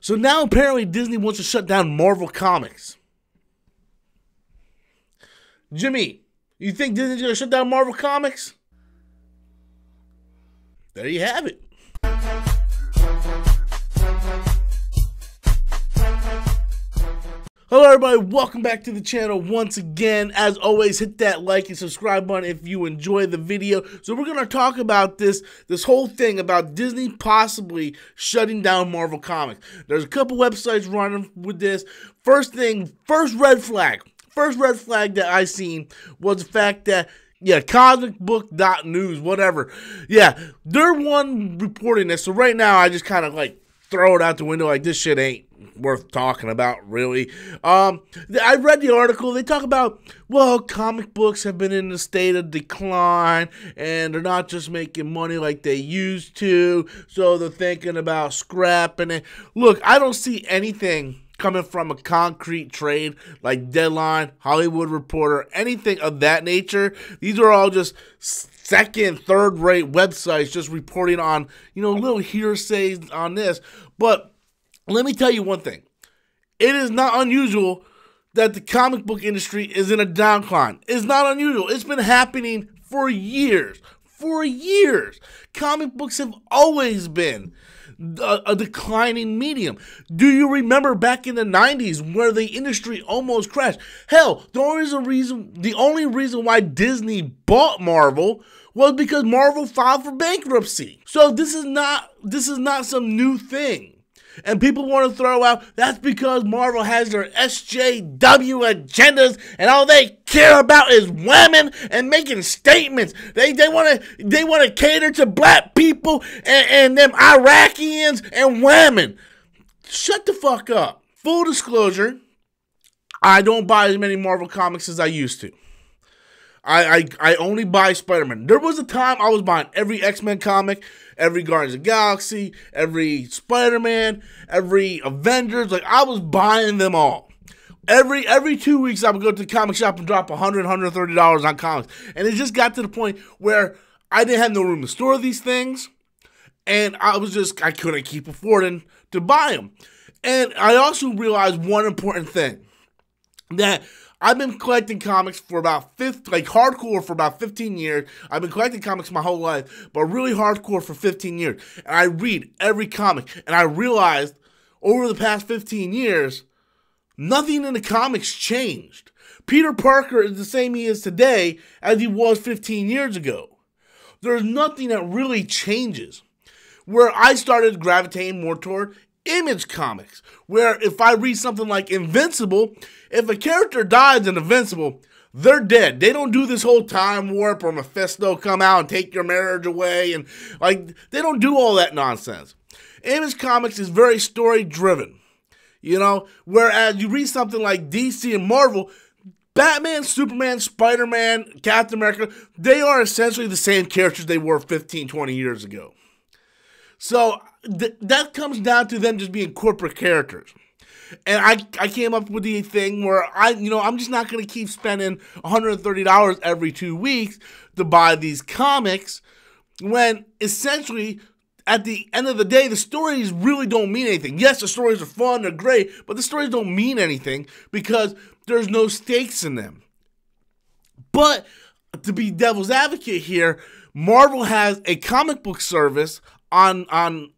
So now apparently Disney wants to shut down Marvel Comics. Jimmy, you think Disney's going to shut down Marvel Comics? There you have it. Hello everybody, welcome back to the channel once again. As always, hit that like and subscribe button if you enjoy the video. So we're going to talk about this whole thing about Disney possibly shutting down Marvel Comics. There's a couple websites running with this. First red flag that I seen was the fact that comicbook.news, whatever. Yeah, they're one reporting this. So right now I just kind of like throw it out the window like this shit ain't worth talking about, really. I read the article. They talk about, well, comic books have been in a state of decline and they're not just making money like they used to, so they're thinking about scrapping it. Look, I don't see anything coming from a concrete trade like Deadline, Hollywood Reporter, anything of that nature. These are all just second, third-rate websites just reporting on, little hearsays on this. But let me tell you one thing. It is not unusual that the comic book industry is in a downcline. It's not unusual. It's been happening for years. For years. Comic books have always been a declining medium. Do you remember back in the 90s where the industry almost crashed? Hell, the only reason why Disney bought Marvel was because Marvel filed for bankruptcy. So this is not some new thing. And people want to throw out, that's because Marvel has their SJW agendas and all they care about is women and making statements. They want to cater to black people and them Iraqians and women. Shut the fuck up. Full disclosure, I don't buy as many Marvel comics as I used to. I only buy Spider-Man. There was a time I was buying every X-Men comic, every Guardians of the Galaxy, every Spider-Man, every Avengers. Like, I was buying them all. Every 2 weeks, I would go to the comic shop and drop $100, $130 on comics. And it just got to the point where I didn't have no room to store these things. And I couldn't keep affording to buy them. And I also realized one important thing. That I've been collecting comics for hardcore for about 15 years. I've been collecting comics my whole life, but really hardcore for 15 years. And I read every comic, and I realized over the past 15 years, nothing in the comics changed. Peter Parker is the same he is today as he was 15 years ago. There's nothing that really changes. Where I started gravitating more toward Image comics, where if I read something like Invincible, if a character dies in Invincible, they're dead. They don't do this whole time warp or Mephisto come out and take your marriage away, and they don't do all that nonsense. Image comics is very story driven, whereas you read something like DC and Marvel, Batman, Superman, Spider-Man, Captain America, they are essentially the same characters they were 15, 20 years ago. So that comes down to them just being corporate characters. And I came up with the thing where I'm just not going to keep spending $130 every 2 weeks to buy these comics when essentially at the end of the day, the stories really don't mean anything. Yes, the stories are fun, they're great, but the stories don't mean anything because there's no stakes in them. But to be devil's advocate here, Marvel has a comic book service on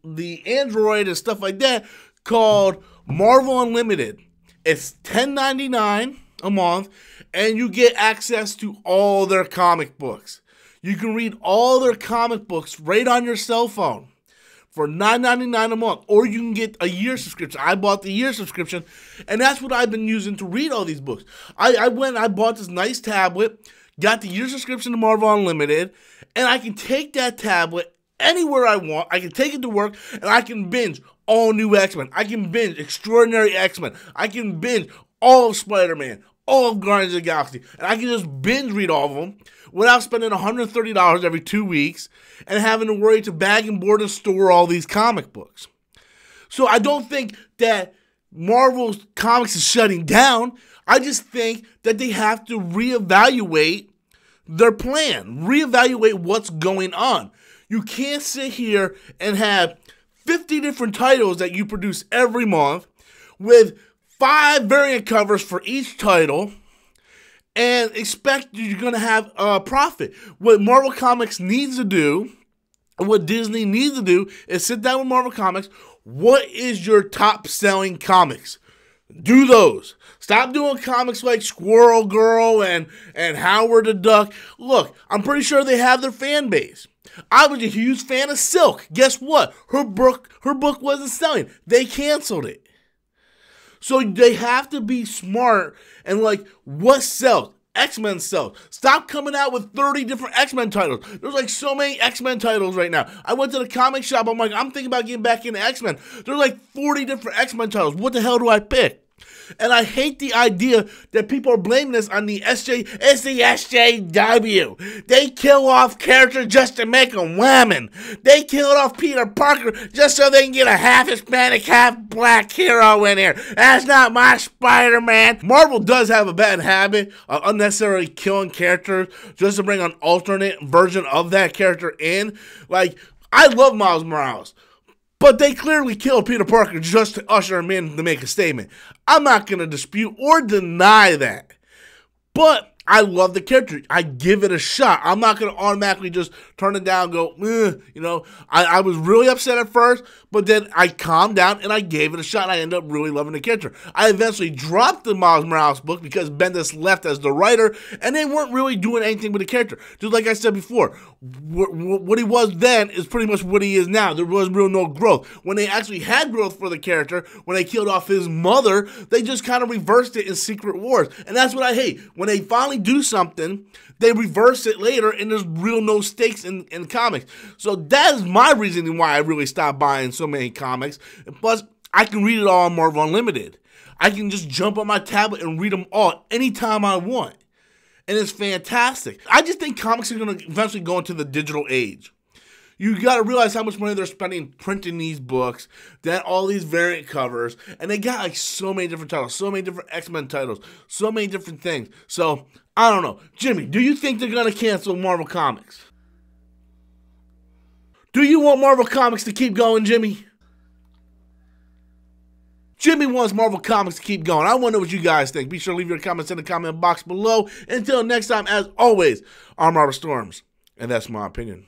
the Android and stuff like that called Marvel Unlimited. It's $10.99 a month, and you get access to all their comic books. You can read all their comic books right on your cell phone for $9.99 a month, or you can get a year subscription. I bought the year subscription, and that's what I've been using to read all these books. I bought this nice tablet, got the year subscription to Marvel Unlimited, and I can take that tablet anywhere I want. I can take it to work, and I can binge all new X-Men. I can binge Extraordinary X-Men. I can binge all of Spider-Man, all of Guardians of the Galaxy, and I can just binge read all of them without spending $130 every 2 weeks and having to worry to bag and board and store all these comic books. So I don't think that Marvel's comics is shutting down. I just think that they have to reevaluate their plan, reevaluate what's going on. You can't sit here and have 50 different titles that you produce every month with 5 variant covers for each title, and expect you're going to have a profit. What Marvel Comics needs to do, what Disney needs to do, is sit down with Marvel Comics. What is your top selling comics? Do those. Stop doing comics like Squirrel Girl and Howard the Duck. Look, I'm pretty sure they have their fan base. I was a huge fan of Silk. Guess what? Her book wasn't selling. They canceled it. So they have to be smart and like, what sells? X-Men sells. Stop coming out with 30 different X-Men titles. There's like so many X-Men titles right now. I went to the comic shop. I'm thinking about getting back into X-Men. There's like 40 different X-Men titles. What the hell do I pick? And I hate the idea that people are blaming this on the SJW. They kill off characters just to make them women. They killed off Peter Parker just so they can get a half Hispanic, half black hero in here. That's not my Spider-Man. Marvel does have a bad habit of unnecessarily killing characters just to bring an alternate version of that character in. Like, I love Miles Morales, but they clearly killed Peter Parker just to usher him in to make a statement. I'm not going to dispute or deny that. But I love the character. I give it a shot. I'm not going to automatically just turn it down and go, you know. I was really upset at first, but then I calmed down and I gave it a shot. I ended up really loving the character. I eventually dropped the Miles Morales book because Bendis left as the writer, and they weren't really doing anything with the character. Just like I said before, what he was then is pretty much what he is now. There was real no growth. When they actually had growth for the character, when they killed off his mother, they just kind of reversed it in Secret Wars. And that's what I hate. When they finally do something, they reverse it later, and there's real no stakes in comics. So that is my reasoning why I really stopped buying so many comics. Plus, I can read it all on Marvel Unlimited. I can just jump on my tablet and read them all anytime I want. And it's fantastic. I just think comics are going to eventually go into the digital age. You got to realize how much money they're spending printing these books, then all these variant covers, and they got like so many different titles, so many different X-Men titles, so many different things. So, I don't know. Jimmy, do you think they're going to cancel Marvel Comics? Do you want Marvel Comics to keep going, Jimmy? Jimmy wants Marvel Comics to keep going. I want to know what you guys think. Be sure to leave your comments in the comment box below. Until next time, as always, I'm Robert Storms, and that's my opinion.